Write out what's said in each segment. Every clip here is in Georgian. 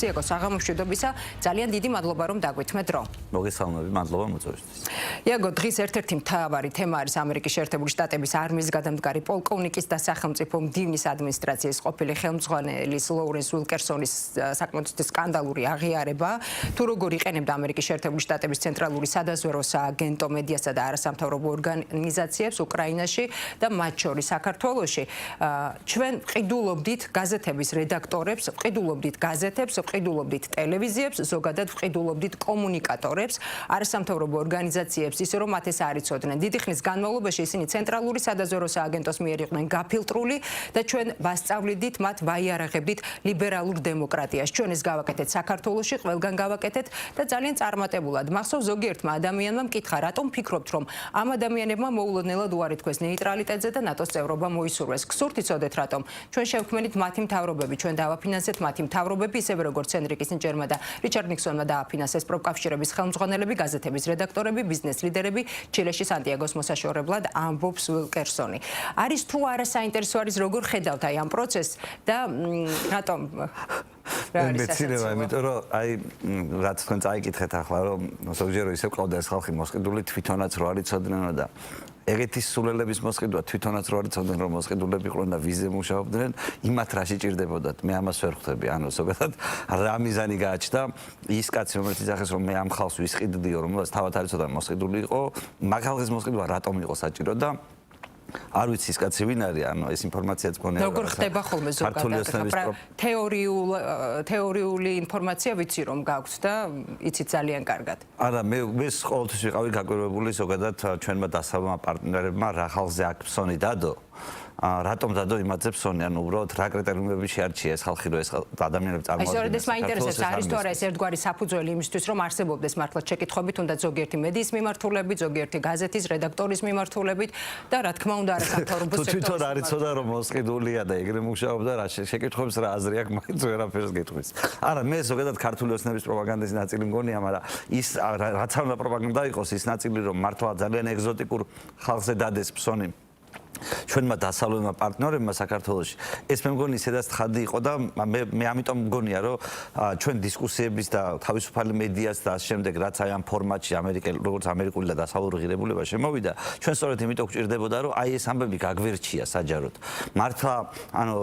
Iego საღამოშვიდობისა ძალიან დიდი მადლობა რომ დაგვითმეთ დრო. მოგესალმები, მადლობა მოწვევისთვის. Iego დღის ერთ-ერთი მთავარი თემა არის ამერიკის შეერთებული შტატების არმიის გადამდგარი პოლკოვნიკის და სახელმწიფო მდივნის ადმინისტრაციის ყოფილი ხელმძღვანელის ლოურენს ვილკერსონის საკმაოდ სკანდალური აღიარება, თუ როგორ იყენებდა ამერიკის შეერთებული შტატების ცენტრალური სადაზვერო სააგენტო მედიასა და არასამთავრობო ორგანიზაციებს უკრაინაში და მათ შორის საქართველოში. ჩვენ ვყიდულობდით გაზეთების რედაქტორებს, ვყიდულობდით გაზეთებს, ვყიდულობდით ტელევიზიებს, ზოგადად ვყიდულობდით კომუნიკატორებს, არასამთავრობო ორგანიზაციებს, ისე რომ მათ ეს არ იცოდნენ. დიდი ხნის განმავლობაში ისინი ცენტრალური სადაზვერო სააგენტოს მიერ იყვნენ გაფილტრული და ჩვენ ვასწავლიდით მათ, ვაიარაღებდით ლიბერალურ დემოკრატიას. ჩვენ ეს გავაკეთეთ საქართველოში, ყველგან გავაკეთეთ და ძალიან წარმატებულად. მახსოვს ზოგიერთმა ადამიანმა მკითხა, რატომ ფიქრობთ, რომ ამ ადამიანებმა მოულოდნელად უარი თქვეს ნეიტრალიტეტზე და ნატოს წევრობა მოისურვეს. გსურთ იცოდეთ რატომ? ჩვენ შევქმნით მათი მთავრობები, ჩვენ დავაფინანსეთ მათი მთავრობები, ისევე როგორც ჰენრი კისინჯერმა და რიჩარდ ნიქსონმა დააფინანსეს პროფკავშირების ხელმძღვანელები, გაზეთების რედაქტორები, ბიზნეს ლიდერები, ჩილეში სანტიაგოს მოსაშორებლად ამბობს ვილკერსონი. არის თუ არა საინტერესო არის როგორ ხედავთ აი ამ პროცესს და რატომ მეცინება, იმიტომ რომ აი რაც თქვენ წაიკითხეთ ახლა რომ ზოგჯერ ისე ყავდა ეს ხალხი მოსყიდული თვითონაც რო არ იცოდნენ და ეგეთი სულელების მოსყიდვა თვითონაც რო არ იცოდნენ რომ მოსყიდულები იყვნენ და ვიზზე მუშაობდნენ, იმათ რა შეჭირდებოდათ, მე ამას ვერ ხვდები, ანუ ზოგადად რა მიზანი გააჩნდა ის კაცი რომელიც იძახეს რომ მე ამ ხალხს ვისყიდდიო, რომელსაც თავად არ იცოდა მოსყიდული იყო, მაგ ხალხის მოსყიდვა რატომ იყო საჭირო და არ ვიცი ის კაცი ვინ არის, ანუ ეს ინფორმაციაც მქონია. როგორ ხდება ხოლმე ზოგადად თეორიული ინფორმაცია ვიცი რომ გაქვთ და იცით ძალიან კარგად. არა, მე ყოველთვის ვიყავი გაკვირვებული ზოგადად ჩვენმა დასავლურმა პარტნიორებმა რა ხალხზე აქ ფსონი დადო. რატომ დადო იმათზე ფსონი, ანუ უბრალოდ რა კრიტერიუმები შეარჩია ეს ხალხი რომ ეს ადამიანები წარმოადგენენ. ეს მაინტერესებს არის თუ არა ეს ერთგვარი საფუძველი იმისთვის რომ არსებობდეს მართლა შეკითხვები თუნდაც ზოგიერთი მედიის მიმართულებით, ზოგიერთი გაზეთის რედაქტორის მიმართულებით და რა თქმა უნდა არასამთავრობო სექტორის. თვითონ არ იცოდა რომ მოსყიდულია და ეგრე მუშაობდა რა შეკითხვებს რა აზრი აქვს მაინც ვერაფერს გეტყვის. არა, მე ზოგადად ქართული ოცნების პროპაგანდის ნაწილი მგონია, მაგრამ ის რაც უნდა პროპაგანდა იყოს ის ნაწილი რომ მართლა ძალიან ეგზოტიკურ ხალხზე დადეს ფსონი. ჩვენმა დასავლურმა პარტნიორებმა საქართველოში ეს მე მგონი ისედაც თხადი იყო და მე ამიტომ მგონია რომ ჩვენ დისკუსიების და თავისუფალი მედიას და ამ შემდეგ რაც აი ამ ფორმატში როგორც ამერიკული და დასავლური ღირებულება შემოვიდა ჩვენ სწორედ იმიტომ გვჭირდებოდა რომ აი ეს ამბები გაგვერჩია საჯაროდ მართლა ანუ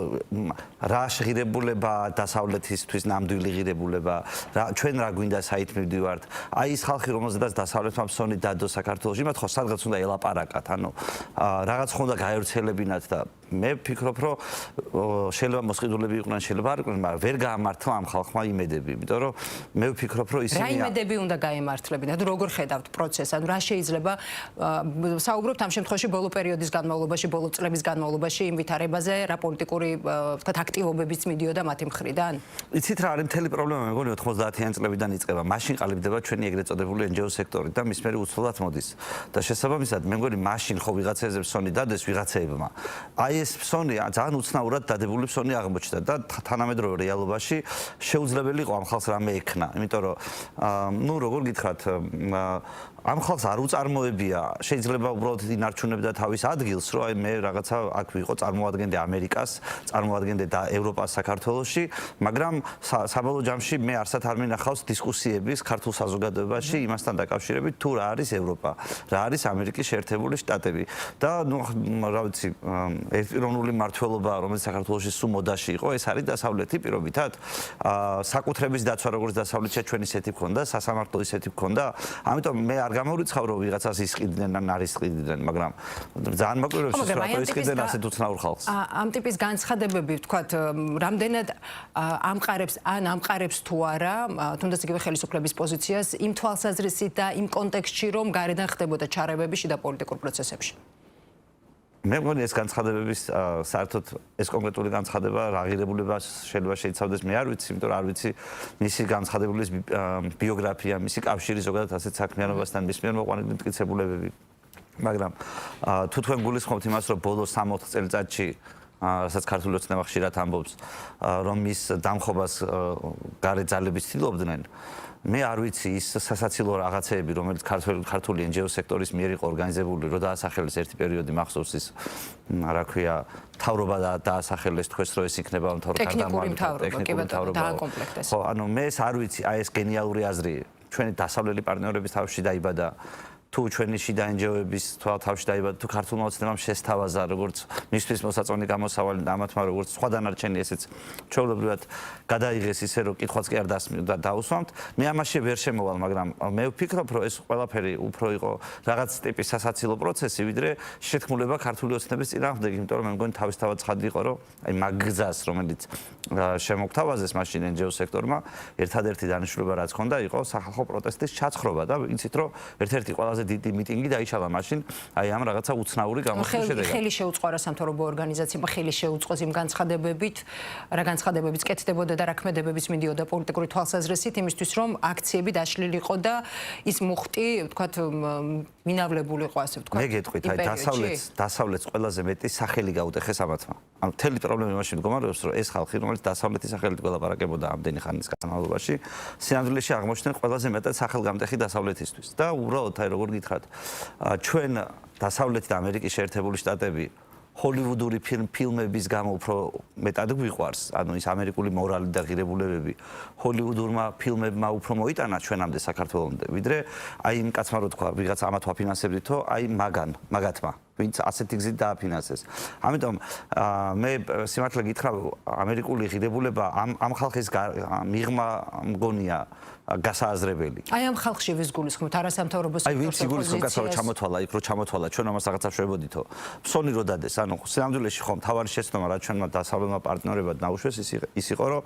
რა ღირებულება დასავლეთისთვის ნამდვილი ღირებულება ჩვენ რა გვინდა საით მივდივართ აი ეს ხალხი რომელზედაც დასავლეთმა ფსონი დადო საქართველოში მათ ხო სადღაც უნდა ელაპარაკათ ანუ რაღაც ხონდა გაერთიანებინათ და მე ვფიქრობ რომ შეიძლება მოსყიდულები იყვნენ შეიძლება არ იყვნენ მაგრამ ვერ გაამართლა ამ ხალხმა იმედები იმიტომ რომ მე ვფიქრობ რომ ისინი რა იმედები უნდა გაემართლებინათ როგორ ხედავთ პროცესს ანუ რა შეიძლება საუბრობთ ამ შემთხვევაში ბოლო პერიოდის განმავლობაში ბოლო წლების განმავლობაში იმ ვითარებაზე რა პოლიტიკური ვთქვათ აქტივობებიც მიდიოდა მათი მხრიდან იცით რა არის მთელი პრობლემა მე მგონი 90-იანი წლებიდან იწყება მაშინ ყალიბდება ჩვენი ეგრეთ წოდებული NGO სექტორი და მის მერე უცვლელად მოდის და შესაბამისად მე მგონი მაშინ ხო ვიღაცებზე ფსონი დადეს ვიღაცებმა აი ეს ფსონი ძალიან უცნაურად დადებული ფსონი აღმოჩნდა და თანამედროვე რეალობაში შეუძლებელი იყო ამ ხალხს რამე ექნა იმიტომ რომ ნუ როგორ გითხრათ ამ ხალხს არ უწარმოებია შეიძლება უბრალოდ ინარჩუნებდა თავის ადგილს რომ აი მე რაღაცა აქ ვიყო წარმოადგენდი ამერიკას წარმოადგენდი და ევროპას საქართველოში მაგრამ საბოლოო ჯამში მე არსად არ მინახავს დისკუსიების ქართულ საზოგადოებაში იმასთან დაკავშირებით თუ რა არის ევროპა რა არის ამერიკის შეერთებული შტატები და ნუ რა ვიცი ერთპიროვნული მმართველობა რომელიც საქართველოში სულ მოდაში იყო ეს არის დასავლეთი პირობითად საკუთრების დაცვა როგორც დასავლეთში ჩვენ ისეთი გქონდა სასამართლო ისეთი გქონდა ამიტომ მე არ გამორიცხავ რომ ვიღაცას ისყიდნენ ან არ ისყიდნენ მაგრამ ძალიან მაკვირვებს ის რატო ისყიდნენ ასეთ უცნაურ ხალხს ამ ტიპის განცხადებები ვთქვათ რამდენად ამყარებს თუ არა თუნდაც იგივე ხელისუფლების პოზიციას იმ თვალსაზრისით და იმ კონტექსტში რომ გარედან ხდებოდა ჩარევები შიდა პოლიტიკურ პროცესებში მე მგონი ეს განცხადებების საერთოდ ეს კონკრეტული განცხადება რა ღირებულებას შეიძლება შეიცავდეს მე არ ვიცი იმიტომ რომ არ ვიცი მისი განცხადებულის ბიოგრაფია მისი კავშირი ზოგადად ასეთ საქმიანობასთან მის მიერ მოყვანილი მტკიცებულებები მაგრამ თუ თქვენ გულისხმობთ იმას რომ ბოლო 60 წელიწადში რასაც ქართული ოცნება ხშირად ამბობს, რომ მის დამხობას გარე ძალების ცდილობდნენ. მე არ ვიცი ის სასაცილო რაღაცეები, რომელიც ქართული NGO სექტორის მიერ იყო ორგანიზებული, რომ დაასახელეს ერთი პერიოდი მახსოვს ის, რა ქვია, მთავრობა დაასახელეს თქვენს რომ ეს იქნება ტექნიკური მთავრობა, დააკომპლექტეს. ხო, ანუ მე ეს არ ვიცი, აი ეს გენიალური აზრი ჩვენი დასავლელი პარტნიორების თავში დაიბადა. თუ ჩვენი შიდა NGO-ების თავში დაიბადა, თუ ქართულმა ოცნებამ შესთავაზა, როგორც მისთვის მოსაწონი გამოსავალი ამათმა, როგორც სხვა დანარჩენი ესეც ჩვეულებრივად გადაიღეს ისე, რომ კითხვაც კი არ დაუსვამთ. მე ამაში ვერ შემოვალ, მაგრამ მე ვფიქრობ, რომ ეს ყველაფერი უფრო იყო რაღაც ტიპის სასაცილო პროცესი, ვიდრე შეთქმულება ქართული ოცნების წინააღმდეგ, იმიტომ რომ მე მგონი თავისთავად ცხადი იყო, რომ აი მაგ გზას, რომელიც შემოგთავაზეს მაშინ NGO სექტორმა, ერთადერთი დანიშნულება რაც ჰქონდა, იყო სახალხო პროტესტის ჩაცხრობა და ვიცით, რომ ერთ-ერთი ყველაზე დიდი მიტინგი დაიშალა მაშინ აი ამ რაღაცა უცნაური გამოსვლის შედეგად. ხელი შეუწყო არასამთავრობო ორგანიზაციებმა, ხელი შეუწყოს იმ განცხადებებით, რა განცხადებებიც კეთდებოდა და რა ქმედებებიც მიდიოდა პოლიტიკური თვალსაზრისით, იმისთვის რომ აქციები დაშლილიყო და ის მუხტი, ვთქვათ, მინავლებულიყო, ასე ვთქვათ. მე გეტყვით, აი დასავლეთს ყველაზე მეტი სახელი გაუტეხეს ამათმა. ანუ მთელი პრობლემა იმაში მდგომარეობს, რომ ეს ხალხი, რომელიც დასავლეთის სახელით გველაპარაკებოდა ამდენი ხანის განმავლობაში, სინამდვილეში აღმოჩნდნენ ყველაზე მეტად სახელგამტეხი დასავლეთისთვის და უბრალოდ აი როგორ გითხრათ, ჩვენ დასავლეთი და ამერიკის შეერთებული შტატები ჰოლივუდური ფილმების გამო უფრო მეტად გვიყვარს, ანუ ის ამერიკული მორალი და ღირებულებები ჰოლივუდურმა ფილმებმა უფრო მოიტანა ჩვენამდე საქართველოსამდე, ვიდრე აი იმ კაცმა რო თქვა, ვიღაც ამათ ვაფინანსებდითო, აი მაგათმა, ვინც ასეთი გზით დააფინანსეს. ამიტომ მე სიმართლე გითხრა, ამერიკული ღირებულება ამ ხალხის მიღმა მგონია გასააზრებელი. აი ამ ხალხში ვის გულისხმობთ არასამთავრობო სექტორს? აი ვინც იგულისხმობ კაცო რომ ჩამოთვალა იქ, რომ ჩამოთვალა, ჩვენ ამას რაღაცა შევებოდითო. ფსონი რო დადეს, ანუ სინამდვილეში ხომ თავარი შეცდომა რა ჩვენმა დასავლელმა პარტნიორებად ნაუშვეს ის იყო, რომ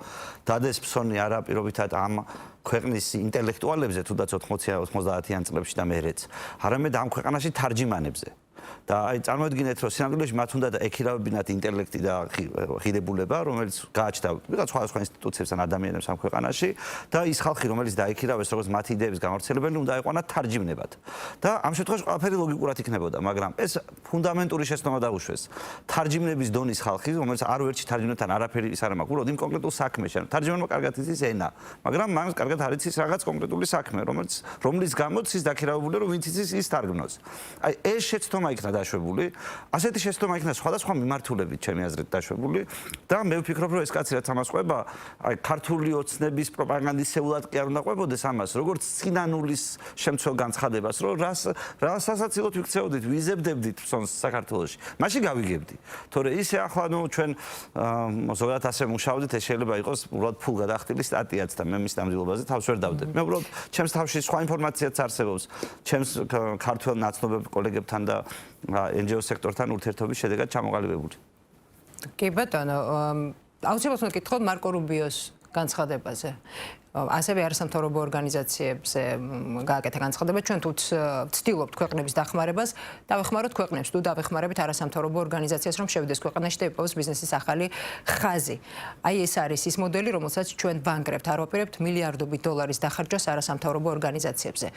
დადეს ფსონი არა პირობითად ამ ქვეყნის ინტელექტუალებზე, თუნდაც 90-90-იან წლებში და მერეც, არამედ ამ ქვეყანაში თარჯიმანებზე. და აი წარმოედგინეთ, რომ სინამდვილეში მათ უნდა ეკირავებინათ ინტელექტი და ღირებულება, რომელიც გააჩნდა ვიღაც სხვადასხვა ინსტიტუციებს ან ადამიანებს ამ ქვეყანაში და ის ხალხი, რომელიც დაეკირავეს როგორც მათი იდეების გამავრცელებელი, უნდა ეყვანათ თარჯიმნებად. და ამ შემთხვევაში ყველაფერი ლოგიკურად იქნებოდა, მაგრამ ეს ფუნდამენტური შეცდომა დაუშვეს. თარჯიმნების დონის ხალხი, რომელიც არ უერთში თარჯიმნებთან არაფერი ის არ მაქვს, უბრალოდ იმ კონკრეტულ საქმეში. ანუ თარჯიმანმა კარგად იცის ენა, მაგრამ მას კარგად არ იცის რაღაც კონკრეტული საქმე, რომლის გამოც ის დაქირავებულია, რომ ვინც იცის ის თარგმნოს. აი ეს შეცდომა იქნა დაშვებული, ასეთი შეცდომა იქნა სხვადასხვა მიმართულებით ჩემი აზრით დაშვებული და მე ვფიქრობ, რომ ეს კაცი რაც ამას ყვება, აი ქართული ოცნების პროპაგანდისეულად კი არ უნდა ყვებოდეს ამას, როგორც სინანულის შემცველ განცხადებას, რომ რა სასაცილოდ ვიქცეოდით, ვიზებდებდით ფსონს საქართველოში. მაშინ გავიგებდი. თორე ისე ახლა ნუ ჩვენ ზოგადად ასე მუშაობდით, ეს შეიძლება იყოს უბრალოდ ფულ გადახდილი სტატიაც და მე მის დამძილობაზე თავს ვერ დავდებ. მე უბრალოდ ჩემს თავში სხვა ინფორმაციაც არსებობს, ჩემს ქართულ ნაცნობებ კოლეგებთან და NGO სექტორთან ურთიერთობის შედეგად ჩამოყალიბებული. კი ბატონო, აუცილებლად უნდა გითხოთ მარკო რუბიოს განცხადებაზე. ასევე არასამთავრობო ორგანიზაციებზე გააკეთა განცხადება, ჩვენ თუ ვცდილობთ ქვეყნების დახმარებას, დავეხმაროთ ქვეყნებს, თუ დავეხმარებით არასამთავრობო ორგანიზაციას, რომ შევიდეს ქვეყანაში და იპოვოს ბიზნესის ახალი ხაზი. აი ეს არის ის მოდელი, რომელსაც ჩვენ ვანგრევთ, არ ვაპირებთ მილიარდობით დოლარის დახარჯვას არასამთავრობო ორგანიზაციებზე.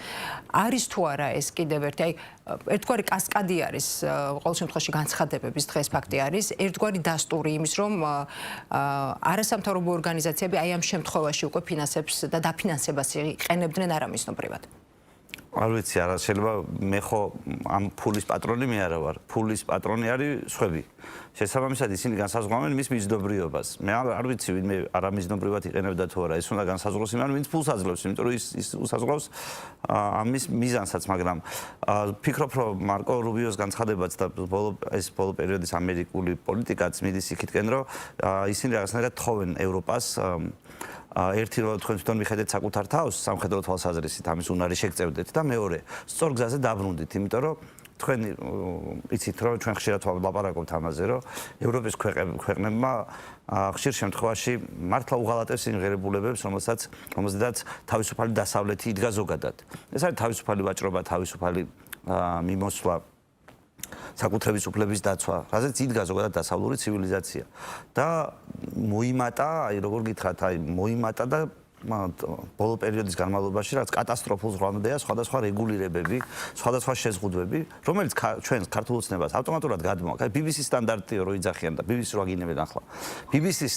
არის თუ არა ეს კიდევ ერთი, აი ერთგვარი კასკადი არის, ყოველ შემთხვევაში განცხადებების დღეს ფაქტი არის, ერთგვარი დასტური იმის, რომ არასამთავრობო ორგანიზაციები აი ამ შემთხვევაში უკვე ფინანსებს და დაფინანსებას იყენებდნენ არამიზნობრივად. არ ვიცი, არა შეიძლება მე ხო ამ ფულის პატრონი მე არა ვარ. ფულის პატრონი არის სხვები. შესაბამისად ისინი განსაზღვრავენ მის მიზნობრიობას. მე არ ვიცი ვინმე არამიზნობრივად იყენებდა თუ არა. ეს უნდა განსაზღვროს იმან, ვინც ფულს აძლევს, იმიტომ რომ ის უსაზღვრავს ამის მიზანსაც, მაგრამ ვფიქრობ, რომ მარკო რუბიოს განცხადებაც და ეს ბოლო პერიოდის ამერიკული პოლიტიკაც მიდის იქითკენ, რომ ისინი რაღაცნაირად თხოვენ ევროპას ერთი რომ თქვენ თვითონ მიხედეთ საკუთარ თავს სამხედრო თვალსაზრისით ამის უნარი შეგწევდეთ და მეორე სწორ გზაზე დაბრუნდით, იმიტომ რომ თქვენ იცით რომ ჩვენ ხშირად ვლაპარაკობთ ამაზე, რომ ევროპის ქვეყნებმა ხშირ შემთხვევაში მართლა უღალატებს იმ ღირებულებებს, რომელზედაც თავისუფალი დასავლეთი იდგა ზოგადად. ეს არის თავისუფალი ვაჭრობა, თავისუფალი მიმოსვლა, საკუთრების უფლების დაცვა, რაზეც იდგა ზოგადად დასავლური ცივილიზაცია და მოიმატა, აი როგორ გითხრათ, აი მოიმატა და ბოლო პერიოდის განმავლობაში რაც კატასტროფულ ზღვამდეა სხვადასხვა რეგულირებები, სხვადასხვა შეზღუდვები, რომელიც ჩვენს ქართულ ოცნებას ავტომატურად გადმოაქვს. BBC-ის სტანდარტიო რო იძახიან და BBC-ს რო აგინებენ ახლა. BBC-ის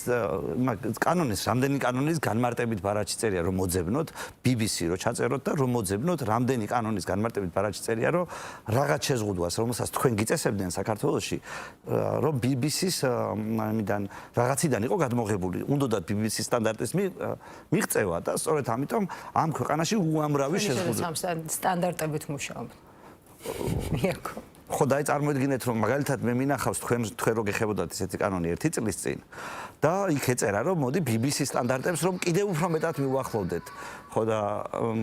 კანონის, რამდენი კანონის განმარტებით ბარათში წერია რომ მოძებნოთ, BBC რო ჩაწეროთ და რომ მოძებნოთ, რამდენი კანონის განმარტებით ბარათში წერია რომ რაღაც შეზღუდვას, რომელსაც თქვენ გიწესებდნენ საქართველოში, რომ BBC-ის ამიდან რაღაციდან იყო გადმოღებული. უნდათ BBC-ის სტანდარტის მიღწევა და სწორედ ამიტომ ამ ქვეყანაში უამრავი შეზღუდვა. სტანდარტებით მუშაობ. მიაკო. ხო და აი წარმოიდგინეთ რომ მაგალითად მე მინახავს თქვენ რო გეხებოდათ ესეთი კანონი 1 წლის წინ და იქ ეწერა რომ მოდი BBC-ის სტანდარტებს რომ კიდევ უფრო მეტად მიუახლოვდეთ. ხო და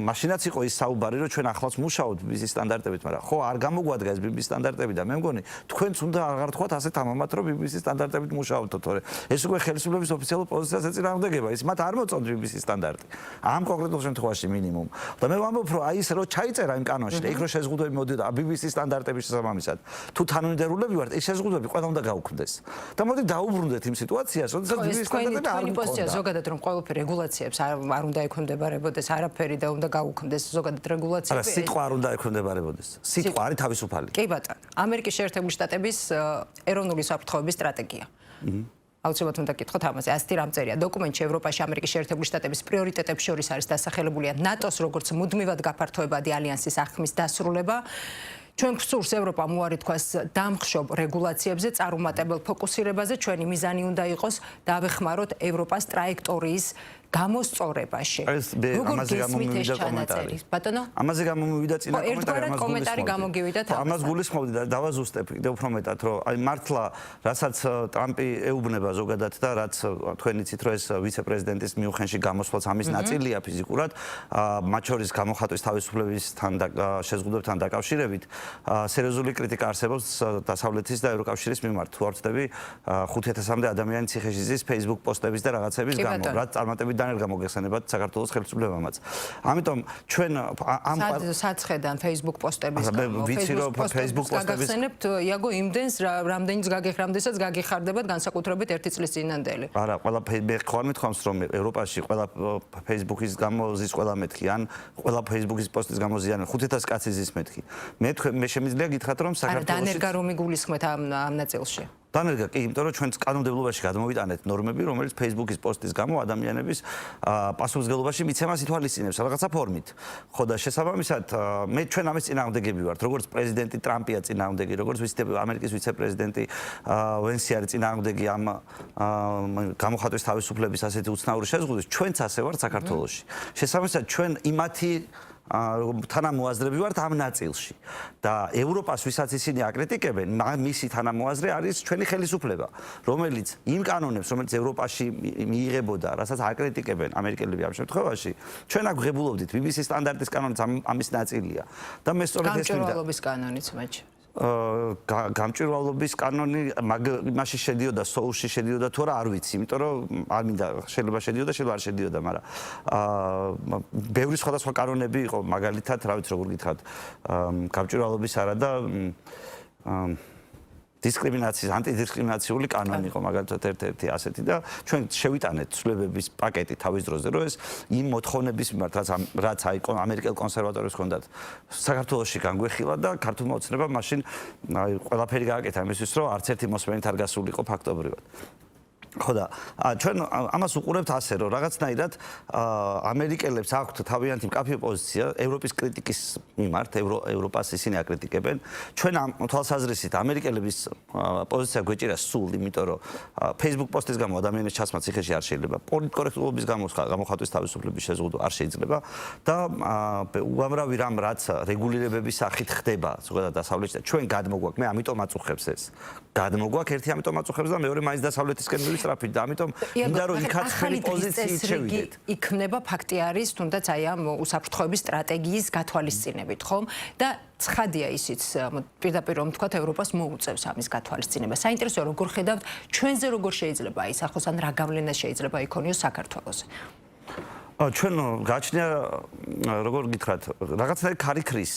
მაშინაც იყო ის საუბარი რომ ჩვენ ახლაც მუშაობთ BBC-ის სტანდარტებით, მაგრამ ხო არ გამოგვადგა ეს BBC-ის სტანდარტები და მე მგონი თქვენც უნდა აღარ თქვათ ასეთ ამამად რომ BBC-ის სტანდარტებით მუშაობთ, თორე ეს უკვე ხელისუფლების ოფიციალურ პოზიციას ეწინააღმდეგება, ის მათ არ მოწონთ BBC-ის სტანდარტი. ამ კონკრეტულ შემთხვევაში მინიმუმ. და მე ვამბობ რომ აი ეს რო ჩაიწერა იმ კანონში და იქ რო შეზღუდვები მოდიოდა BBC-ის სტანდარტების შესაბამისად, თუ თანმიმდევრულები ვართ, ეს შეზღუდვები ყველა უნდა გაუქმდეს. და მოდი დაუბრუნდეთ იმ სიტუაციას, როდესაც BBC-ის სტანდარტები არ მქონდა. პოზიცია ზოგადად რომ ყოველფერი რეგულაციებს არ უნდა ექვემდებარებოდეს არაფერი და უნდა გაუქმდეს ზოგადად რეგულაციები. არა, სიტყვა არ უნდა ექვემდებარებოდეს. სიტყვა არის თავისუფალი. კი ბატონო. ამერიკის შეერთებული შტატების ეროვნული საფრთხეობის სტრატეგია. აუცილებლად უნდა გითხოთ ამაზე. ასეთი რამ წერია დოკუმენტში ევროპაში ამერიკის შეერთებული შტატების პრიორიტეტებს შორის არის დასახელებულია ნატოს როგორც მუდმივად გაფართოებადი ალიანსის აღქმის დასრულება. ჩვენ გვსურს ევროპამ უარი თქვას დამხშობ რეგულაციებზე, წარუმატებელ ფოკუსირებაზე, ჩვენი მიზანი უნდა იყოს დავეხმაროთ ევროპას ტრაექტორიის გამოსწორებაში. ამაზე გამომივიდა კომენტარი. ბატონო? ამაზე გამომივიდა წინა კომენტარი გამოგივიდა თამაში. ამას გულისხმობდი და დავაზუსტებ კიდევ უფრო მეტად, რომ აი მართლა რასაც ტრამპი ეუბნება ზოგადად და რაც თქვენ იცით, რომ ეს ვიცე-პრეზიდენტის მიუხედავად გამოსვლაც ამის ნაწილია ფიზიკურად, მათ შორის გამოხატვის თავისუფლებისთან და შეზღუდვებთან დაკავშირებით, სერიოზული კრიტიკა არსებობს დასავლეთის და ევროკავშირის მიმართ. თუ არ ვწდები 5,000-მდე ადამიანი ციხეში ზის Facebook პოსტების და რაღაცების გამო, რაც წარმატებით არ გამოგეხსენებათ საქართველოს ხელისუფლებამაც. ამიტომ ჩვენ ამ საცხედან Facebook პოსტების Facebook პოსტების გაგახსენებთ იაგო იმდენს რამდენიც გაგეხრამდესაც გაგეხარდებათ განსაკუთრებით 1 წლის წინანდელი. არა, ყველა მე ხარ მithქვამს რომ ევროპაში ყველა Facebook-ის გამოზის ყველა მეთქი ან ყველა Facebook-ის პოსტის გამოზიან 500 კაცი ზის მეთქი. მე შემიძლია გითხრათ რომ საქართველოში არა დანერგა რომ იგულისხმეთ ამ ნაწილში. დანერგა კი, იმიტომ რომ ჩვენს კანონმდებლობაში გადმოვიტანეთ ნორმები, რომელიც Facebook-ის პოსტის გამო ადამიანების პასუხისმგებლობაში მიცემას ითვალისწინებს რაღაცა ფორმით. ხო და შესაბამისად ჩვენ ამის წინააღმდეგები ვართ, როგორც პრეზიდენტი ტრამპია წინააღმდეგი, როგორც ამერიკის ვიცე-პრეზიდენტი ვენსი არის წინააღმდეგი ამ გამოხატვის თავისუფლების ასეთი უცნაური შეზღუდვის, ჩვენც ასე ვართ საქართველოში. შესაბამისად ჩვენ იმათი თანამოაზრები ვართ ამ ნაწილში და ევროპას ვისაც ისინი აკრიტიკებენ, მისი თანამოაზრე არის ჩვენი ხელისუფლება, რომელიც იმ კანონებს, რომელიც ევროპაში მიიღებოდა, რასაც აკრიტიკებენ ამერიკელები ამ შემთხვევაში, ჩვენ აქ ვღებულობდით BBC-ის სტანდარტის კანონიც ამის ნაწილია. და მე სწორედ ეს გამჭვირვალობის კანონიც მათ გამჭვირვალობის კანონი იმაში შედიოდა, სოულში შედიოდა თუ არა არ ვიცი, იმიტომ რომ არ მინდა შეიძლება შედიოდა, შეიძლება არ შედიოდა, მაგრამ ბევრი სხვადასხვა კანონები იყო, მაგალითად, რა ვიცი როგორ გითხრათ, გამჭვირვალობის არა და დისკრიმინაციის, ანტიდისკრიმინაციული კანონი იყო მაგალითად ერთ-ერთი ასეთი და ჩვენ შევიტანეთ ცვლილებების პაკეტი თავის დროზე, რომ ეს იმ მოთხოვნების მიმართ, რაც აი ამერიკელ კონსერვატორებს ჰქონდათ საქართველოში განგვეხილა და ქართულმა ოცნებამ მაშინ აი ყველაფერი გააკეთა იმისთვის, რომ არც ერთი მოსმენით არ გასულიყო ფაქტობრივად. ხო და ჩვენ ამას უყურებთ ასე, რომ რაღაცნაირად ამერიკელებს აქვთ თავიანთი მკაფიო პოზიცია ევროპის კრიტიკის მიმართ, ევროპას ისინი აკრიტიკებენ. ჩვენ ამ თვალსაზრისით ამერიკელების პოზიცია გვეჭირა სულ, იმიტომ რომ Facebook პოსტის გამო ადამიანის ჩასმა ციხეში არ შეიძლება, პოლიტკორექტულობის გამოხატვის თავისუფლების შეზღუდვა არ შეიძლება და უამრავი რამ რაც რეგულირებების სახით ხდება ზოგადად დასავლეთში და ჩვენ გადმოგვაქვს, მე ამიტომ აწუხებს ეს. გადმოგვაქვს ერთი ამიტომ აწუხებს და მეორე მაინც დასავლეთისკენ მივისწრაფით და ამიტომ მინდა რომ იქაც ხელი პოზიციით შევიდეთ. იქნება ფაქტი არის თუნდაც აი ამ უსაფრთხოების სტრატეგიის გათვალისწინებით, ხომ? და ცხადია ისიც პირდაპირ რომ თქვა ევროპას მოუწევს ამის გათვალისწინება. საინტერესოა როგორ ხედავთ ჩვენზე როგორ შეიძლება ისახოს ან რა გავლენა შეიძლება იქონიოს საქართველოს. ჩვენ გაჩნია როგორ გითხრათ, რაღაცნაირი ქარიქრის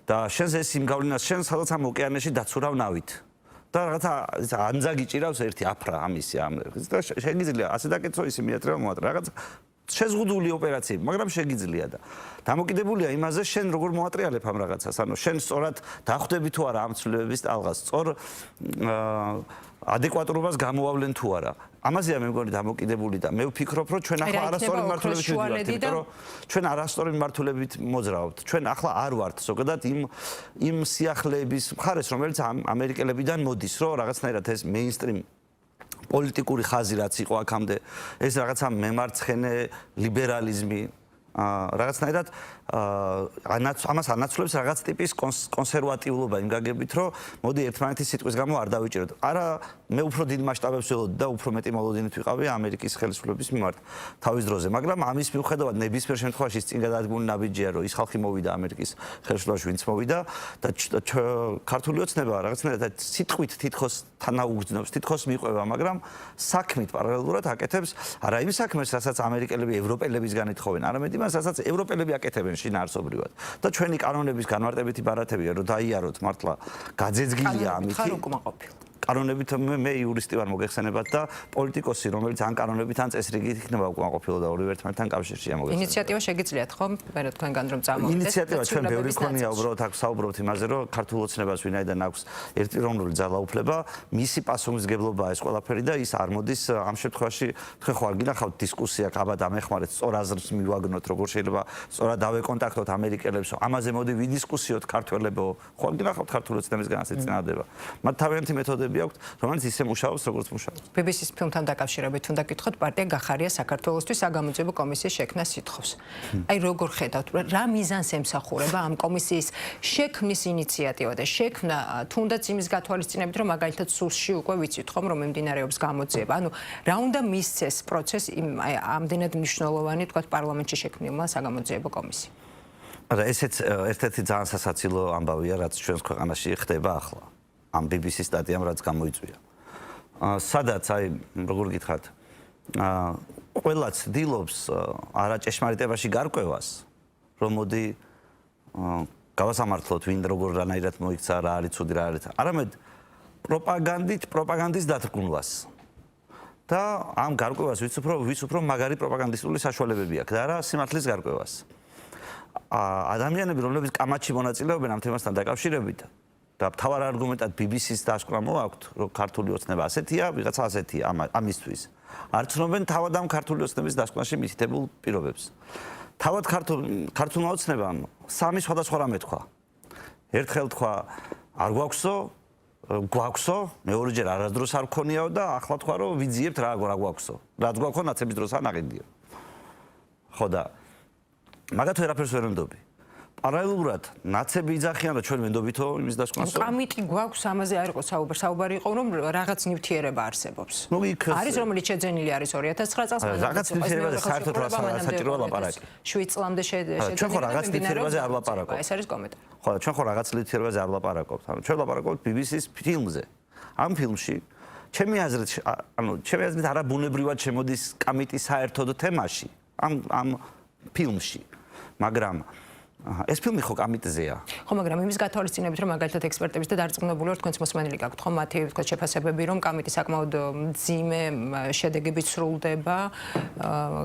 და შენს ეს იმ გავლენას შენ სადაც ამ ოკეანეში დაცურავნავით. და რაღაცა ანძა გიჭირავს ერთი აფრა ამისი ამ და შეგიძლია ასე დაკეცო ისე მიატრევა მოატრა რაღაც შეზღუდული ოპერაციები, მაგრამ შეგიძლია და დამოკიდებულია იმაზე, შენ როგორ მოატრიალებ ამ რაღაცას. ანუ შენ სწორად დახვდები თუ არა ამ ცვლილებების ტალღას, სწორ ადეკვატურობას გამოავლენ თუ არა. ამაზეა მე მგონი დამოკიდებული და მე ვფიქრობ, რომ ჩვენ ახლა არასწორი მმართველობით ვიდივართ, იმიტომ რომ ჩვენ არასწორი მმართველობით მოძრაობთ. ჩვენ ახლა არ ვართ ზოგადად იმ სიახლეების მხარეს, რომელიც ამერიკელებიდან მოდის, რომ რაღაცნაირად ეს მეინსტრიმ პოლიტიკური ხაზი რაც იყო აქამდე, ეს რაღაცა მემარცხენე ლიბერალიზმი რაღაცნაირად ამას ანაცვლებს რაღაც ტიპის კონსერვატიულობა იმ გაგებით, რომ მოდი ერთმანეთის სიტყვის გამო არ დავიჭიროთ. არა, მე უფრო დიდ მასშტაბებს ველოდი და უფრო მეტი მოლოდინით ვიყავი ამერიკის ხელისუფლების მიმართ თავის დროზე, მაგრამ ამის მიუხედავად ნებისმიერ შემთხვევაში ის წინ გადადგმული ნაბიჯია, რომ ის ხალხი მოვიდა ამერიკის ხელისუფლებაში, ვინც მოვიდა და ქართული ოცნება რაღაცნაირად სიტყვით თითქოს თანაუგრძნობს, თითქოს მიყვება, მაგრამ საქმით პარალელურად აკეთებს არა იმ საქმეს, რასაც ამერიკელები ევროპელებისგან ეთხოვენ, არამედ იმას, რასაც ევროპელები აკეთებენ შინაარსობრივად. და ჩვენი კანონების განმარტებითი ბარათებია, რომ დაიაროთ მართლა გაძეძგილია ამითი. კანონებით მე იურისტი ვარ მოგეხსენებათ და პოლიტიკოსი, რომელიც ან კანონებით ან წესრიგით იქნება უკმაყოფილო და ორივე ერთმანეთთან კავშირშია მოგეხსენებათ. ინიციატივა შეგიძლიათ ხომ? მე თქვენგან რომ წამოვიდეთ. ინიციატივა ჩვენ ბევრი ქონია, უბრალოდ აქ საუბრობთ იმაზე, რომ ქართულ ოცნებას ვინაიდან აქვს ერთპიროვნული ძალაუფლება, მისი პასუხისმგებლობაა ეს ყველაფერი და ის არ მოდის ამ შემთხვევაში თქვენ ხო არ გინახავთ დისკუსია, აბა დამეხმარეთ სწორ აზრს მივაგნოთ, როგორ შეიძლება სწორად დავეკონტაქტოთ ამერიკელებს, ამაზე მოდი ვიდისკუსიოთ ქართველებო, ხო არ გინახავთ ქართულ ოცნებისგან ასე წინადადება. მათ თავიანთი მეთოდები აქვს, რომელიც ისე მუშაობს, როგორც მუშაობს. BBC-ს ფილმთან დაკავშირებით უნდა გითხოთ, პარტია გახარია საქართველოსთვის საგამოძიებო კომისიის შექმნას სიტყვს. აი როგორ ხედავთ, რა მიზანს ემსახურება ამ კომისიის შექმნის ინიციატივა და შექმნა თუნდაც იმის გათვალისწინებით, რომ მაგალითად სუსში უკვე ვიცით ხომ, რომ მიმდინარეობს გამოძიება. ანუ რა უნდა მისცეს პროცესს ამდენად მნიშვნელოვანი, თქვათ, პარლამენტში შექმნილმა საგამოძიებო კომისიამ. არა, ესეც ერთ-ერთი ძალიან სასაცილო ამბავია, რაც ჩვენს ქვეყანაში ხდება ახლა. ამ BBC სტატიამ რაც გამოიწვია. სადაც აი როგორ გითხრათ, ყველა ცდილობს არაჭეშმარიტებაში გარკვევას, რომ მოდი გავასამართლოთ ვინ როგორ რანაირად მოიქცა, რა არის ცუდი, რა არის. არამედ პროპაგანდის დათრგუნვას. და ამ გარკვევას ვის უფრო მაგარი პროპაგანდისტული საშუალებები აქვს და არა სიმართლის გარკვევას. ადამიანები, რომლებიც კამათში მონაწილეობენ ამ თემასთან დაკავშირებით, და მთავარ არგუმენტად BBC-ს დასკვნა მოაქვთ, რომ ქართული ოცნება ასეთია, ვიღაცა ასეთია ამისთვის. არ ცნობენ თავად ამ ქართული ოცნების დასკვნაში მითითებულ პირობებს. თავად ქართულმა ოცნებამ სამი სხვადასხვა რამე თქვა. ერთხელ თქვა არ გვაქვსო, მეორეჯერ არასდროს არ გქონიაო და ახლა თქვა რომ ვიძიებთ რა გვაქვსო. რაც გვაქვსო ნაცების დროს არ ნაყიდიო. ხო და მაგათ ვერაფერს ვერ ვენდობი. პარალელურად ნაცები იძახიან და ჩვენ ვენდობითო იმის დასკვნასო. კამიტი გვაქვს ამაზე არ იყო საუბარი იყო რომ რაღაც ნივთიერება არსებობს. არის რომელიც შეძენილი არის 2009 წელს. რაღაც ნივთიერებაზე საერთოდ საჭიროა ლაპარაკი. 7 წლამდე შეძენილი. ჩვენ ხო რაღაც ნივთიერებაზე არ ვლაპარაკობთ. ეს არის კომენტარი. ხო, ჩვენ ხო რაღაც ნივთიერებაზე არ ვლაპარაკობთ. ანუ ჩვენ ვლაპარაკობთ BBC-ს ფილმზე. ამ ფილმში ჩემი აზრით არაბუნებრივად შემოდის კამიტი საერთოდ თემაში. ამ ფილმში. მაგრამ ეს ფილმი ხო კამიტზეა. ხო, მაგრამ იმის გათვალისწინებით, რომ მაგალითად ექსპერტების და დარწმუნებული ვარ, თქვენც მოსმენილი გაქვთ, ხო, მათი თქოს შეფასებები, რომ კამიტი საკმაოდ მძიმე შედეგებით სრულდება,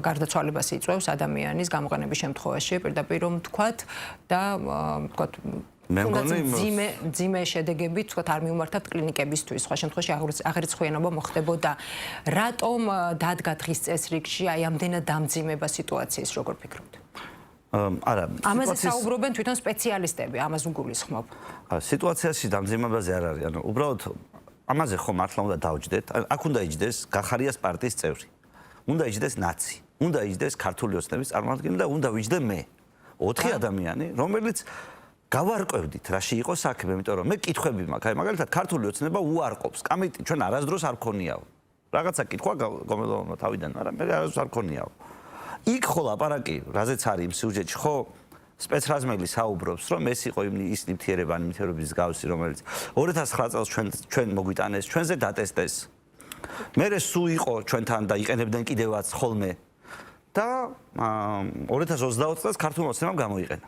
გარდაცვალებას იწვევს ადამიანის გამოყენების შემთხვევაში, პირდაპირ რომ თქვათ და თქვათ მე მგონი მძიმე შედეგებით თქვათ არ მიუმართებთ კლინიკებისთვის, სხვა შემთხვევაში აღრიცხვიანობა მოხდებოდა. რატომ დადგა დღის წესრიგში აი ამდენად დამძიმება სიტუაციის, როგორ ფიქრობთ? არა, ამაზე საუბრობენ თვითონ სპეციალისტები, ამას უგულისხმობ. სიტუაციაში დამძიმებაზე არ არის, ანუ უბრალოდ ამაზე ხო მართლა უნდა დავჯდეთ. აქ უნდა იჯდეს გახარიას პარტიის წევრი. უნდა იჯდეს ნაცი. უნდა იჯდეს ქართული ოცნების წარმომადგენელი და უნდა ვიჯდე მე. 4 ადამიანი, რომელიც გავარკვევდით რაში იყო საქმე, იმიტომ რომ მე კითხვები მაქვს. აი მაგალითად ქართული ოცნება უარყოფს. კამიტი ჩვენ არასდროს არ გქონიაო. რაღაცა კითხვა გომელოვმა თავიდან, მაგრამ მე არასდროს არ გქონიაო. იქ ხო ლაპარაკი, რაზეც არის იმ სიუჟეტში, ხო სპეცრაზმელი საუბრობს, რომ ეს იყო ის ნივთიერება, ნივთიერების გავსი, რომელიც 2009 წელს ჩვენ მოგვიტანეს, ჩვენზე დატესტეს. მერე სულ იყო ჩვენთან და იყენებდნენ კიდევაც ხოლმე. და 2020 წელს ქართულ ოცნებამ გამოიყენა.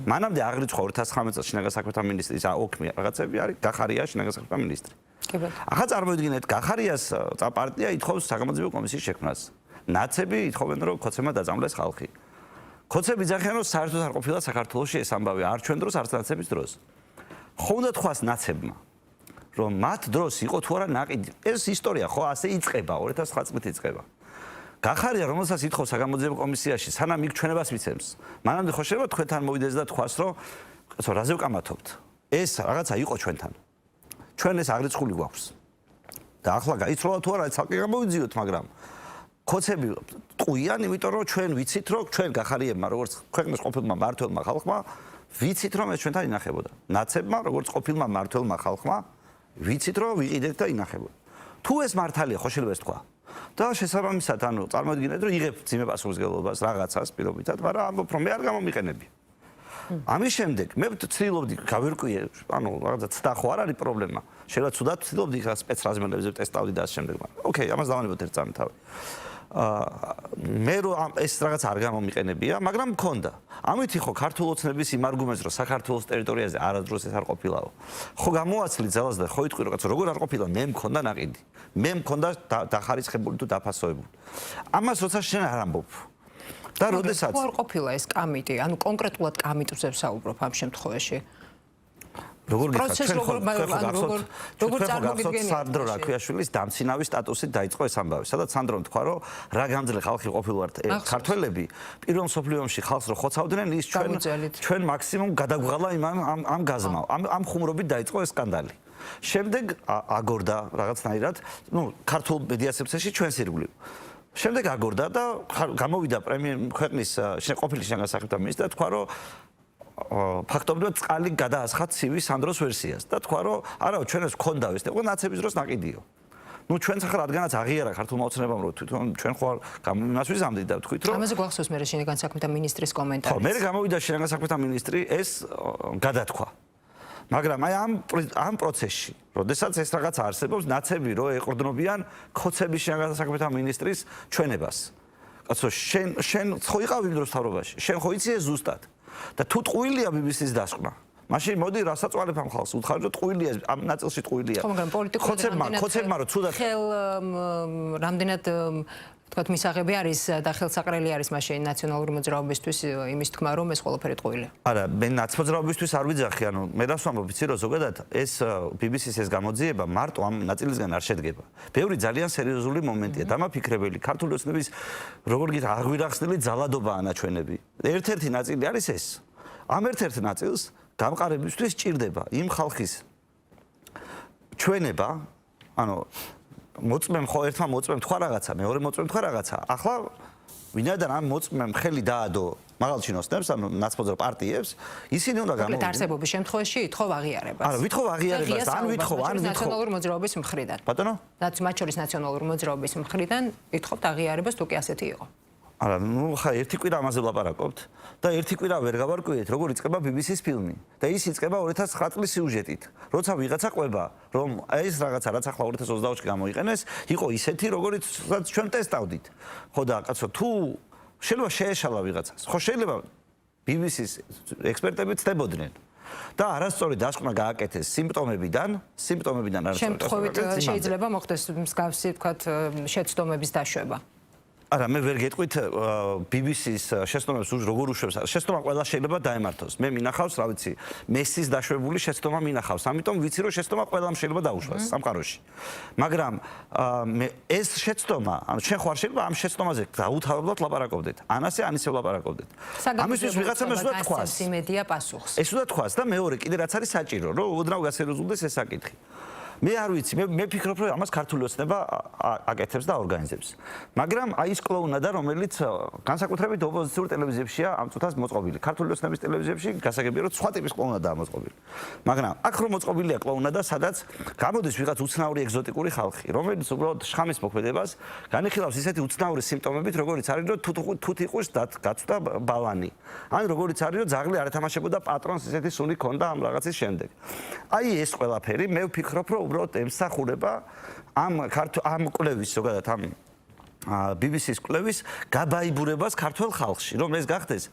მანამდე აღრიცხვა 2019 წელს შინაგან საქმეთა მინისტრის ოქმი რაღაცები არის, გახარია შინაგან საქმეთა მინისტრი. ახლა წარმოიდგინეთ, გახარიას პარტია ითხოვს საგამოძიებო კომისიის შექმნას. ნაცები ითხოვენ რომ ქოცებმა დაწამლეს ხალხი. ქოცები ძახიან რომ საერთოდ არ ყოფილა საქართველოში ეს ამბავი არ ჩვენ დროს არც ნაცების დროს. ხო უნდა თქვას ნაცებმა რომ მათ დროს იყო თუ არა ნაყიდი. ეს ისტორია ხო ასე იწყება 2009 წლით იწყება. გახარია რომელსაც ითხოვ საგამოძიებო კომისიაში სანამ იქ ჩვენებას მიცემს. მანამდე ხო შეიძლება თქვენთან მოვიდეს და თქვას რომ კაცო რაზე ვკამათობთ. ეს რაღაცა იყო ჩვენთან. ჩვენ ეს აღრიცხული გვაქვს. და ახლა გაიცროლა თუ არა ცალკე გამოვიძიოთ, მაგრამ ქოცები ტყუიან, იმიტომ რომ ჩვენ ვიცით რომ ჩვენ გახარიებმა როგორც ქვეყნის ყოფილმა მმართველმა ხალხმა ვიცით რომ ეს ჩვენთან ინახებოდა. ნაცებმა როგორც ყოფილმა მმართველმა ხალხმა ვიცით რომ ვიყიდეთ და ინახებოდა. თუ ეს მართალია, ხო შეიძლება ეს თქვა. და შესაბამისად, ანუ წარმოიდგინეთ რომ იღებ ძიმე პასუხისმგებლობას რაღაცას პირობითად, მაგრამ ამბობ რომ მე არ გამომიყენები. ამის შემდეგ მე ვცდილობდი გავერკვიე, ანუ რაღაცა ცდა ხო არ არის პრობლემა. შეიძლება ცუდად ვცდილობდი ხა სპეცრაზმელებზე ტესტავდი და ამ შემდეგ, მაგრამ ოკეი, ამას დავანებოთ ერთ წამი თავი. მე რომ ეს რაღაც არ გამომიყენებია, მაგრამ მქონდა. ამით ხო ქართულ ოცნების იმ არგუმენტს რომ საქართველოს ტერიტორიაზე არასდროს ეს არ ყოფილაო. ხო გამოაცლი ძალას და ხო იტყვი რომ კაცო როგორ არ ყოფილა, მე მქონდა ნაყიდი. მე მქონდა დახარისხებული თუ დაფასოებული. ამას როცა შენ არ ამბობ. და როდესაც არ ყოფილა ეს კამიტი, ანუ კონკრეტულად კამიტზე ვსაუბრობ ამ შემთხვევაში. როგორ გიხარ ჩვენ როგორ წარმოგიდგენია სანდრო რაქვიაშვილის დამცინავის სტატუსით დაიწყო ეს ამბავი. სადაც სანდრომ თქვა რომ რა გამძლე ხალხი ყოფილვართ ქართველები პირველ მსოფლიო ომში ხალხს რო ხოცავდნენ ის ჩვენ მაქსიმუმ გადაგვღალა ამ გაზმა. ამ ხუმრობით დაიწყო ეს სკანდალი. შემდეგ აგორდა რაღაცნაირად, ქართულ მედიასეებში ჩვენს ირგვლივ. შემდეგ აგორდა და გამოვიდა ქვეყნის ყოფილი შინაგან საქმეთა მინისტრი და თქვა რომ ფაქტობრივად წყალი გადაასხა ცივი სანდროს ვერსიას და თქვა რომ არაო ჩვენ ეს გქონდა ეს და ნაცების დროს ნაყიდიო. ჩვენ ახლა რადგანაც აღიარა ქართულმა ოცნებამ რომ თვითონ ჩვენ ხო იმას ვიზამდით და ვთქვით რომ ამაზე გვახსოვს მე შინაგან საქმეთა მინისტრის კომენტარი. ხო, მე გამოვიდა შინაგან საქმეთა მინისტრი ეს გადათქვა. მაგრამ აი ამ პროცესში, როდესაც ეს რაღაც არსებობს, ნაცები რო ეყრდნობიან ქოცების შინაგან საქმეთა მინისტრის ჩვენებას. კაცო, შენ ხო იყავი იმ დროს მთავრობაში? შენ ხო იცი ეს ზუსტად? და თუ ტყუილია BBC-ს დასკვნა. მაშინ მოდი რასაწვალებ ამ ხალხს უთხარ რომ ტყუილია ამ ნაწილში ტყუილია. ხო, მაგრამ პოლიტიკურად ქოცებმა რო ცუდად ხელ რამდენად თქვათ მისაღები არის და ხელსაყრელი არის მაშინ ნაციონალური მოძრაობისთვის იმის თქმა რომ ეს ყველაფერი ტყუილია. არა, მე ნაცმოძრაობისთვის არ ვიძახი, ანუ მე დასვამობ ვიცი რომ ზოგადად ეს BBC-ს ეს გამოძიება მარტო ამ ნაწილისგან არ შედგება. ბევრი ძალიან სერიოზული მომენტია, დამაფიქრებელი ქართული ოცნების როგორ გითხრა აღვირახსნილი ძალადობაა ნაჩვენები. ერთ-ერთი ნაწილი არის ეს. ამ ერთ-ერთ ნაწილს გამყარებისთვის ჭირდება იმ ხალხის ჩვენება, ანუ მოწმემ ხო ერთმა მოწმემ თქვა რაღაცა, მეორე მოწმემ თქვა რაღაცა. ახლა ვინაიდან ამ მოწმემ ხელი დაადო მაღალჩინოსნებს, ანუ ნაცმოძრაო პარტიებს, ისინი უნდა გამოვიდნენ. არსებობის შემთხვევაში ითხოვ აღიარებას. არა, ვითხოვ აღიარებას, ან ვითხოვ ნაციონალური მოძრაობის მხრიდან. ბატონო? მათ შორის ნაციონალური მოძრაობის მხრიდან ითხოვთ აღიარებას, თუ კი ასეთი იყო. არა, ხა ერთი კვირა ამაზე ვლაპარაკობთ და ერთი კვირა ვერ გავარკვიეთ, როგორ იწყება BBC-ს ფილმი და ის იწყება 2009 წლის სიუჟეტით. როცა ვიღაცა ყვება, რომ ეს რაღაცა რაც ახლა 2022-ში გამოიყენეს, იყო ისეთი, როგორიც ჩვენ ტესტავდით. ხო და კაცო, თუ შეიძლება შეეშალა ვიღაცას, ხო შეიძლება BBC-ს ექსპერტები ცდებოდნენ და არასწორი დასკვნა გააკეთეს სიმპტომებიდან არასწორი. შემთხვევით შეიძლება მოხდეს მსგავსი, თქვათ, შეცდომების დაშვება. არა, მე ვერ გეტყვით BBC-ს შეცდომებს როგორ უშვებს. შეცდომა ყველა შეიძლება დაემართოს. მე მინახავს, რა ვიცი, მესის დაშვებული შეცდომა მინახავს. ამიტომ ვიცი, რომ შეცდომა ყველამ შეიძლება დაუშვას სამყაროში. მაგრამ ეს შეცდომა, ანუ შენ ხარ შეიძლება ამ შეცდომაზე დაუთავებლად ლაპარაკობდეთ. ანასე ანისე ლაპარაკობდეთ. ამისთვის ვიღაცამ ეს უნდა თქვას. იმედია პასუხს. ეს უნდა თქვას და მეორე კიდე რაც არის საჭირო, რომ უდნავ გასერიოზულდეს ეს საკითხი. მე არ ვიცი, მე ფიქრობ, რომ ამას ქართული ოცნება აკეთებს და ორგანიზებს. მაგრამ აი ის კლოუნადა, რომელიც განსაკუთრებით ოპოზიციურ ტელევიზიებშია ამ წუთას მოწყობილი. ქართული ოცნების ტელევიზიებში გასაგებია, რომ სხვა ტიპის კლოუნადაა მოწყობილი. მაგრამ აქ რომ მოწყობილია კლოუნადა, სადაც გამოდის ვიღაც უცნაური ეგზოტიკური ხალხი, რომელიც უბრალოდ შხამის მოქმედებას განიხილავს ისეთი უცნაური სიმპტომებით, როგორიც არის, რომ თუთიყუს გაცვდა ბალანი. ან როგორიც არის, რომ ძაღლი არ ეთამაშებოდა პატრონს ისეთი სული ქონდა ამ რაღაცის შემდეგ. აი ეს ყველაფერი მე ვფიქრობ, რომ უბრალოდ ემსახურება ამ კვლევის ზოგადად ამ BBC-ს კვლევის გაბაიბურებას ქართულ ხალხში, რომ ეს გახდეს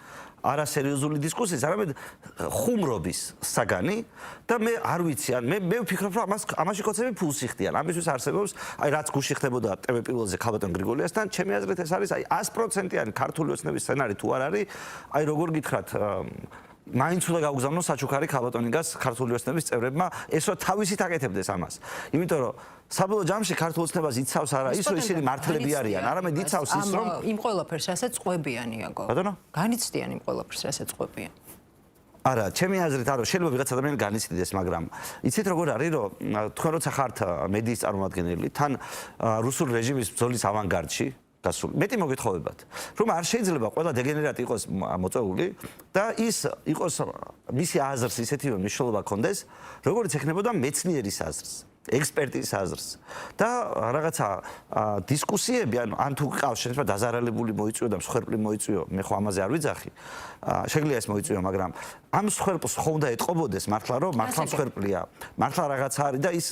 არასერიოზული დისკუსიის, არამედ ხუმრობის საგანი და მე არ ვიცი, მე ვფიქრობ, რომ ამაში კოცები ფულს იხდიან. ამისთვის არსებობს, რაც გუში ხდებოდა TV პირველზე ქალბატონ გრიგოლიასთან, ჩემი აზრით ეს არის 100%-იანი ქართული ოცნების სცენარი თუ არ არის, როგორ გითხრათ, მაინც უნდა გაუგზავნოს საჩუქარი ქალბატონიგას ქართული ოცნების წევრებმა, ესო თავისით აკეთებდეს ამას. იმიტომ რომ საბოლოო ჯამში ქართულ ოცნებას იცავს არა ის, რომ ისინი მართლები არიან, არამედ იცავს ის, რომ იმ ყველაფერს, რასაც ყვებიან, იაგო. ბატონო? განიცდიან იმ ყველაფერს, რასაც ყვებიან. არა, ჩემი აზრით არა, შეიძლება ვიღაც ადამიანი განიცდიდეს, მაგრამ იცით როგორ არის, რომ თქვენ როცა ხართ მედიის წარმომადგენელი, თან რუსულ რეჟიმის ბრძოლის ავანგარდში მეტი მოგეთხოვებათ, რომ არ შეიძლება ყველა დეგენერატი იყოს მოწეული და ის იყოს მისი აზრს ისეთივე მნიშვნელობა ჰქონდეს, როგორც ექნებოდა მეცნიერის აზრს, ექსპერტის აზრს და რაღაცა დისკუსიები, ან თუ გყავს შეიძლება დაზარალებული მოიწვიო და მსხვერპლი მოიწვიო, მე ხო ამაზე არ ვიძახი, შეიძლება ეს მოიწვიო, მაგრამ ამ მსხვერპლს ხო უნდა ეტყობოდეს მართლა, რომ მართლა მსხვერპლია, მართლა რაღაცა არის და ის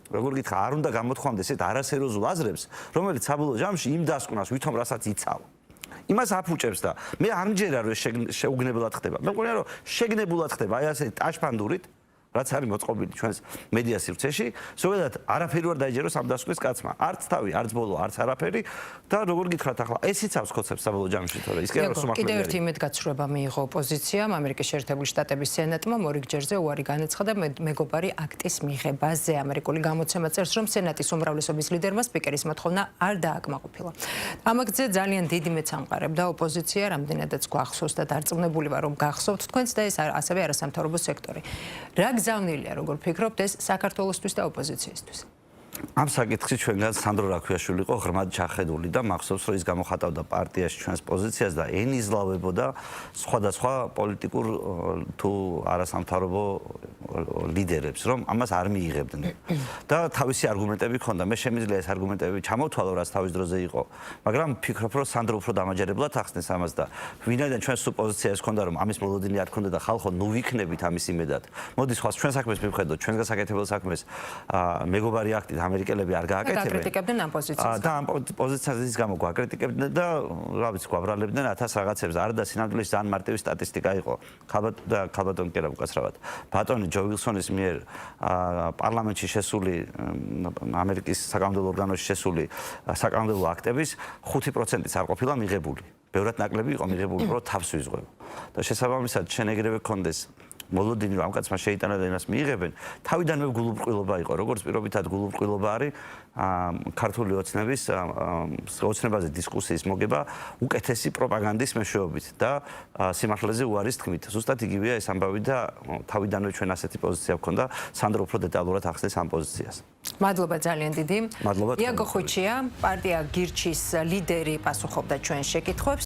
როგორ გითხრა, არ უნდა გამოთქვამდეს ეს არასერიოზულ აზრებს, რომელიც საბოლოო ჯამში იმ დასკვნას ვითომ რასაც იცავ. იმას აფუჭებს და მე არ მჯერა რომ შეუგნებლად ხდება. მე მგონია რომ შეგნებულად ხდება, აი ასეთი ტაშფანდურით, რაც არის მოწყობილი ჩვენს მედია სივრცეში, ზოგადად არაფერი არ დაიჯეროს ამ დასკვნის კაცმა. არც თავი, არც ბოლო, არც არაფერი და როგორ გითხრათ ახლა ეს იცავს ხოცებს საბოლოო ჯამში, თორე ის კი არა სუმართლე. კიდევ ერთი იმედგაცრუება მიიღო ოპოზიციამ ამერიკის შეერთებული შტატების სენატმა მორიგჯერზე უარი განაცხადა მეგობარი აქტის მიღებაზე. ამერიკული გამოცემა წერს, რომ სენატის უმრავლესობის ლიდერმა სპიკერის მოთხოვნა არ დააკმაყოფილა. ამაგზე ძალიან დიდი მეცამყარებდა ოპოზიცია, რამდენადაც გვახსოვს და დარწმუნებული ვარ, რომ გახსოვთ თქვენც და ეს ასევე არასამთავრობო სექტორი. რა გზავნილია, როგორ ფიქრობთ, ეს საქართველოსთვის და ოპოზიციისთვის? ამ საკითხში ჩვენგან სანდრო რაქვიაშვილი იყო ღრმად ჩახედული და მახსოვს, რომ ის გამოხატავდა პარტიაში ჩვენს პოზიციას და ენიზლავებოდა სხვადასხვა პოლიტიკურ თუ არასამთავრობო ლიდერებს, რომ ამას არ მიიღებდნენ. და თავისი არგუმენტები ჰქონდა. მე შემიძლია ეს არგუმენტები ჩამოვთვალო, რაც თავის დროზე იყო, მაგრამ ვფიქრობ, რომ სანდრო უფრო დამაჯერებლად ახსნეს ამას და ვინაიდან ჩვენს პოზიცია ეს ჰქონდა, რომ ამის მოლოდინი არ ჰქონდა და ხალხო ნუ ვიქნებით ამის იმედად. მოდი სხვა ჩვენ საქმეს მივხედოთ, ჩვენ გასაკეთებელ საქმეს მეგობარი აქტით ამერიკელები არ გააკეთებენ. აკრიტიკებდნენ ამ პოზიციას. და ამ პოზიციას გამო გააკრიტიკებდნენ და რა ვიცი, გვაბრალებდნენ 1000 რაღაცებს. არა და სინამდვილეში ძალიან მარტივი სტატისტიკა იყო. ქალბატონი კი არა უკაცრავად. ბატონი ჯო ვილსონის მიერ პარლამენტში შესული ამერიკის საკანონმდებლო ორგანოში შესული საკანონმდებლო აქტების 5%-იც არ ყოფილა მიღებული. ბევრად ნაკლები იყო მიღებული, უბრალოდ თავს ვიზღვევ. და შესაბამისად შენ ეგრევე გქონდეს მოლოდინი რომ ამ კაცმა შეიტანა და იმას მიიღებენ, თავიდანვე გულუბრყვილობა იყო, როგორც პირობითად გულუბრყვილობა არის ქართული ოცნებაზე დისკუსიის მოგება უკეთესი პროპაგანდის მეშვეობით და სიმართლეზე უარის თქმით. ზუსტად იგივეა ეს ამბავი და თავიდანვე ჩვენ ასეთი პოზიცია გვქონდა, სანდრო უფრო დეტალურად ახსნეს ამ პოზიციას. მადლობა ძალიან დიდი. მადლობა. იაგო ხვიჩია, პარტია გირჩის ლიდერი, პასუხობდა ჩვენ შეკითხვებს.